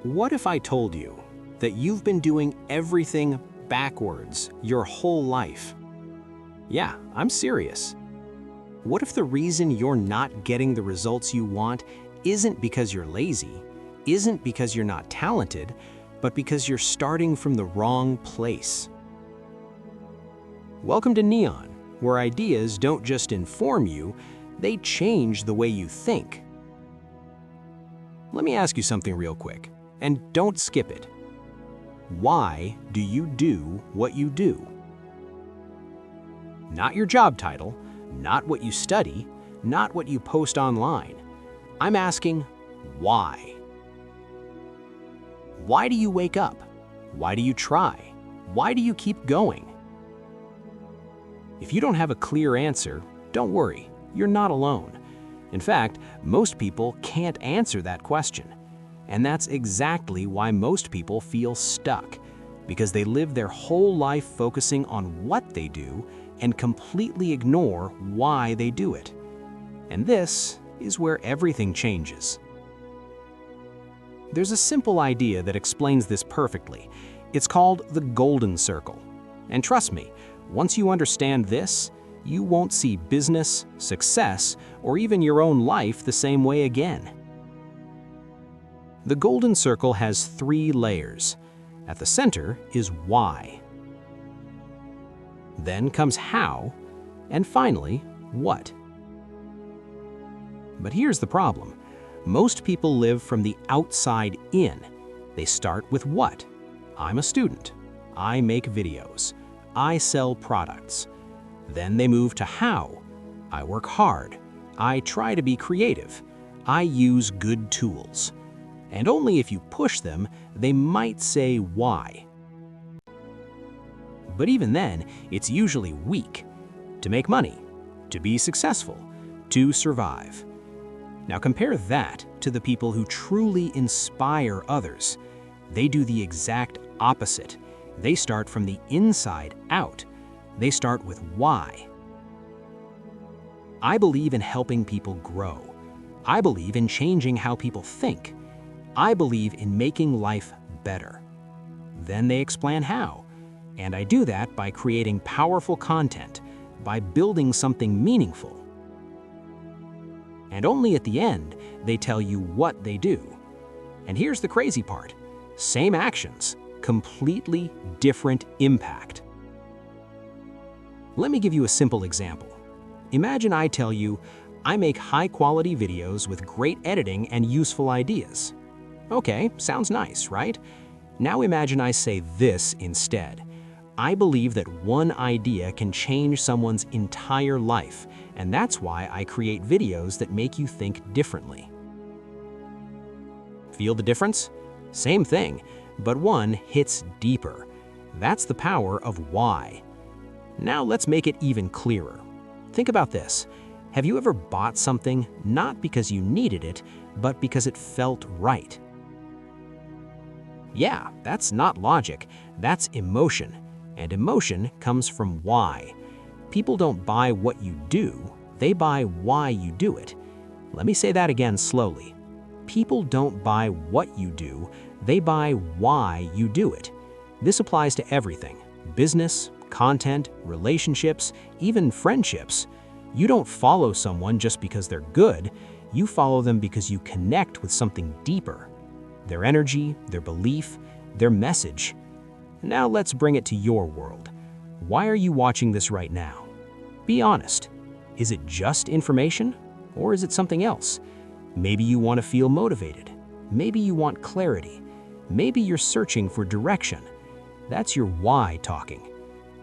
What if I told you that you've been doing everything backwards your whole life? Yeah, I'm serious. What if the reason you're not getting the results you want isn't because you're lazy, isn't because you're not talented, but because you're starting from the wrong place? Welcome to Neon, where ideas don't just inform you, they change the way you think. Let me ask you something real quick, and don't skip it. Why do you do what you do? Not your job title, not what you study, not what you post online. I'm asking, why? Why do you wake up? Why do you try? Why do you keep going? If you don't have a clear answer, don't worry, you're not alone. In fact, most people can't answer that question. And that's exactly why most people feel stuck, because they live their whole life focusing on what they do and completely ignore why they do it. And this is where everything changes. There's a simple idea that explains this perfectly. It's called the golden circle. And trust me, once you understand this, you won't see business, success, or even your own life the same way again. The golden circle has 3 layers. At the center is why. Then comes how, and finally, what. But here's the problem. Most people live from the outside in. They start with what? I'm a student. I make videos. I sell products. Then they move to how. I work hard. I try to be creative. I use good tools. And only if you push them, they might say why. But even then, it's usually weak. To make money, to be successful, to survive. Now compare that to the people who truly inspire others. They do the exact opposite. They start from the inside out. They start with why. I believe in helping people grow. I believe in changing how people think. I believe in making life better. Then they explain how. And I do that by creating powerful content, by building something meaningful. And only at the end, they tell you what they do. And here's the crazy part. Same actions, completely different impact. Let me give you a simple example. Imagine I tell you, I make high-quality videos with great editing and useful ideas. Okay, sounds nice, right? Now imagine I say this instead. I believe that one idea can change someone's entire life, and that's why I create videos that make you think differently. Feel the difference? Same thing, but one hits deeper. That's the power of why. Now let's make it even clearer. Think about this. Have you ever bought something not because you needed it, but because it felt right? Yeah, that's not logic, that's emotion. And emotion comes from why. People don't buy what you do, they buy why you do it. Let me say that again slowly. People don't buy what you do, they buy why you do it. This applies to everything: business, content, relationships, even friendships. You don't follow someone just because they're good, you follow them because you connect with something deeper. Their energy, their belief, their message. Now let's bring it to your world. Why are you watching this right now? Be honest. Is it just information? Or is it something else? Maybe you want to feel motivated. Maybe you want clarity. Maybe you're searching for direction. That's your why talking.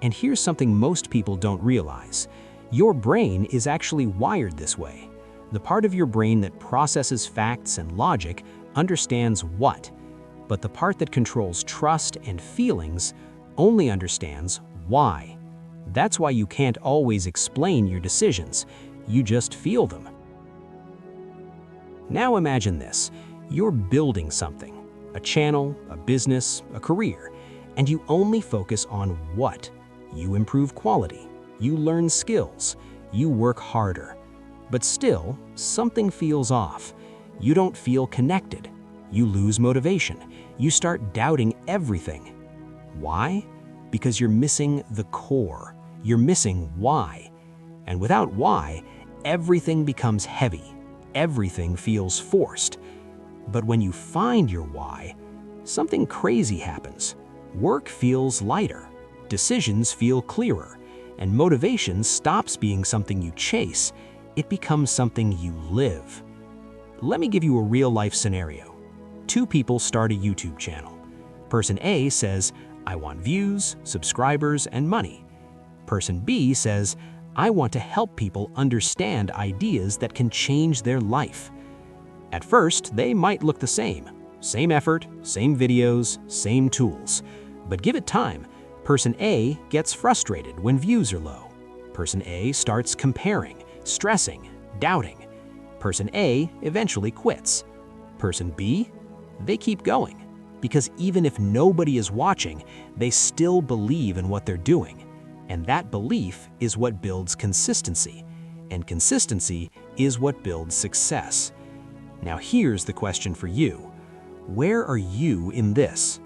And here's something most people don't realize. Your brain is actually wired this way. The part of your brain that processes facts and logic understands what, but the part that controls trust and feelings only understands why. That's why you can't always explain your decisions, you just feel them. Now imagine this, you're building something, a channel, a business, a career, and you only focus on what. You improve quality, you learn skills, you work harder. But still, something feels off. You don't feel connected. You lose motivation. You start doubting everything. Why? Because you're missing the core. You're missing why. And without why, everything becomes heavy. Everything feels forced. But when you find your why, something crazy happens. Work feels lighter. Decisions feel clearer. And motivation stops being something you chase. It becomes something you live. Let me give you a real-life scenario. Two people start a YouTube channel. Person A says, I want views, subscribers, and money. Person B says, I want to help people understand ideas that can change their life. At first, they might look the same. Same effort, same videos, same tools. But give it time. Person A gets frustrated when views are low. Person A starts comparing, stressing, doubting. Person A eventually quits. Person B, they keep going. Because even if nobody is watching, they still believe in what they're doing. And that belief is what builds consistency. And consistency is what builds success. Now here's the question for you. Where are you in this?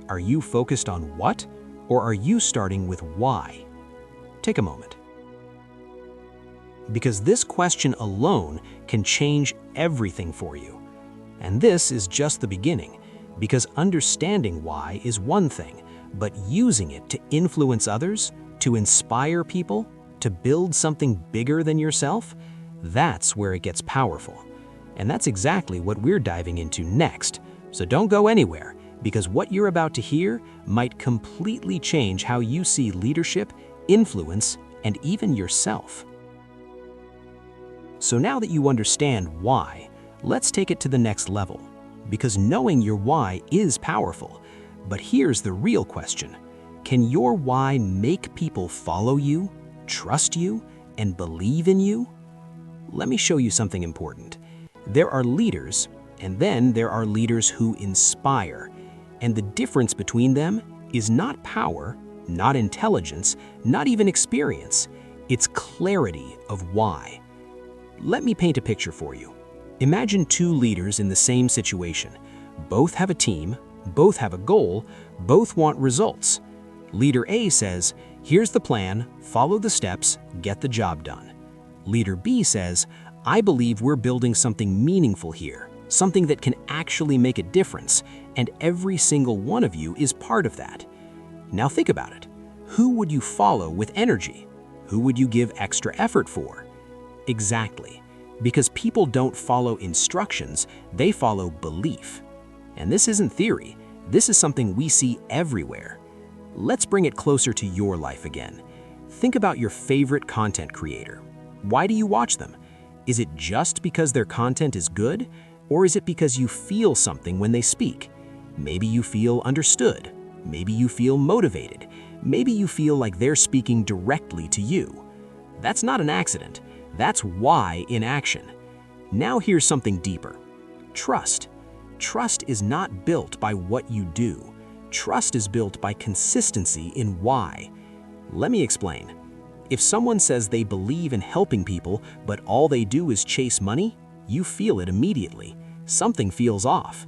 Are you focused on what, or are you starting with why? Take a moment. Because this question alone can change everything for you. And this is just the beginning, because understanding why is one thing, but using it to influence others, to inspire people, to build something bigger than yourself, that's where it gets powerful. And that's exactly what we're diving into next. So don't go anywhere, because what you're about to hear might completely change how you see leadership, influence, and even yourself. So now that you understand why, let's take it to the next level. Because knowing your why is powerful. But here's the real question. Can your why make people follow you, trust you, and believe in you? Let me show you something important. There are leaders, and then there are leaders who inspire. And the difference between them is not power, not intelligence, not even experience. It's clarity of why. Let me paint a picture for you. Imagine two leaders in the same situation. Both have a team, both have a goal, both want results. Leader A says, here's the plan, follow the steps, get the job done. Leader B says, I believe we're building something meaningful here, something that can actually make a difference, and every single one of you is part of that. Now think about it. Who would you follow with energy? Who would you give extra effort for? Exactly. Because people don't follow instructions, they follow belief. And this isn't theory. This is something we see everywhere. Let's bring it closer to your life again. Think about your favorite content creator. Why do you watch them? Is it just because their content is good? Or is it because you feel something when they speak? Maybe you feel understood. Maybe you feel motivated. Maybe you feel like they're speaking directly to you. That's not an accident. That's why in action. Now here's something deeper. Trust. Trust is not built by what you do. Trust is built by consistency in why. Let me explain. If someone says they believe in helping people, but all they do is chase money, you feel it immediately. Something feels off.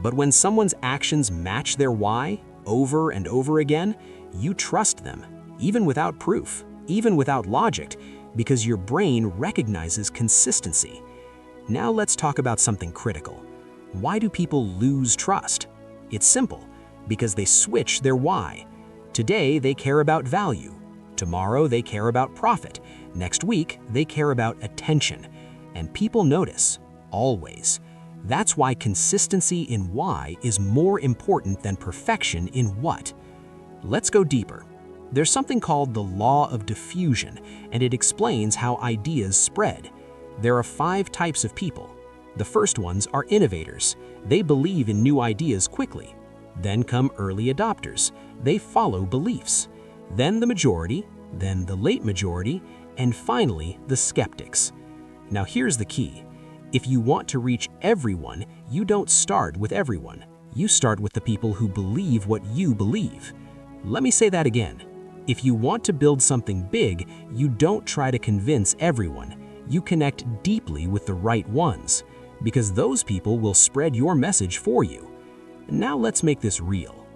But when someone's actions match their why over and over again, you trust them, even without proof, even without logic, because your brain recognizes consistency. Now let's talk about something critical. Why do people lose trust? It's simple, because they switch their why. Today they care about value. Tomorrow they care about profit. Next week they care about attention. And people notice, always. That's why consistency in why is more important than perfection in what. Let's go deeper. There's something called the law of diffusion, and it explains how ideas spread. There are 5 types of people. The first ones are innovators. They believe in new ideas quickly. Then come early adopters. They follow beliefs. Then the majority, then the late majority, and finally the skeptics. Now here's the key. If you want to reach everyone, you don't start with everyone. You start with the people who believe what you believe. Let me say that again. If you want to build something big, you don't try to convince everyone. You connect deeply with the right ones. Because those people will spread your message for you. Now let's make this real.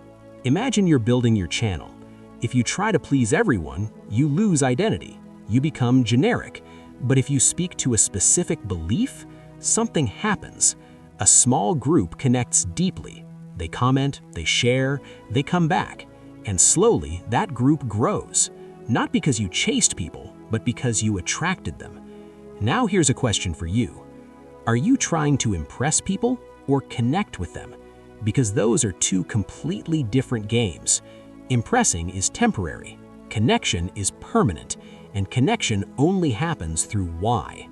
Imagine you're building your channel. If you try to please everyone, you lose identity. You become generic. But if you speak to a specific belief, something happens. A small group connects deeply. They comment, they share, they come back. And slowly, that group grows. Not because you chased people, but because you attracted them. Now here's a question for you. Are you trying to impress people or connect with them? Because those are two completely different games. Impressing is temporary, connection is permanent, and connection only happens through why.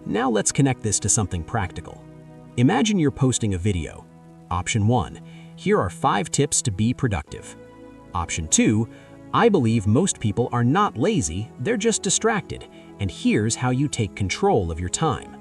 Now let's connect this to something practical. Imagine you're posting a video. Option 1, here are 5 tips to be productive. Option 2, I believe most people are not lazy, they're just distracted, and here's how you take control of your time.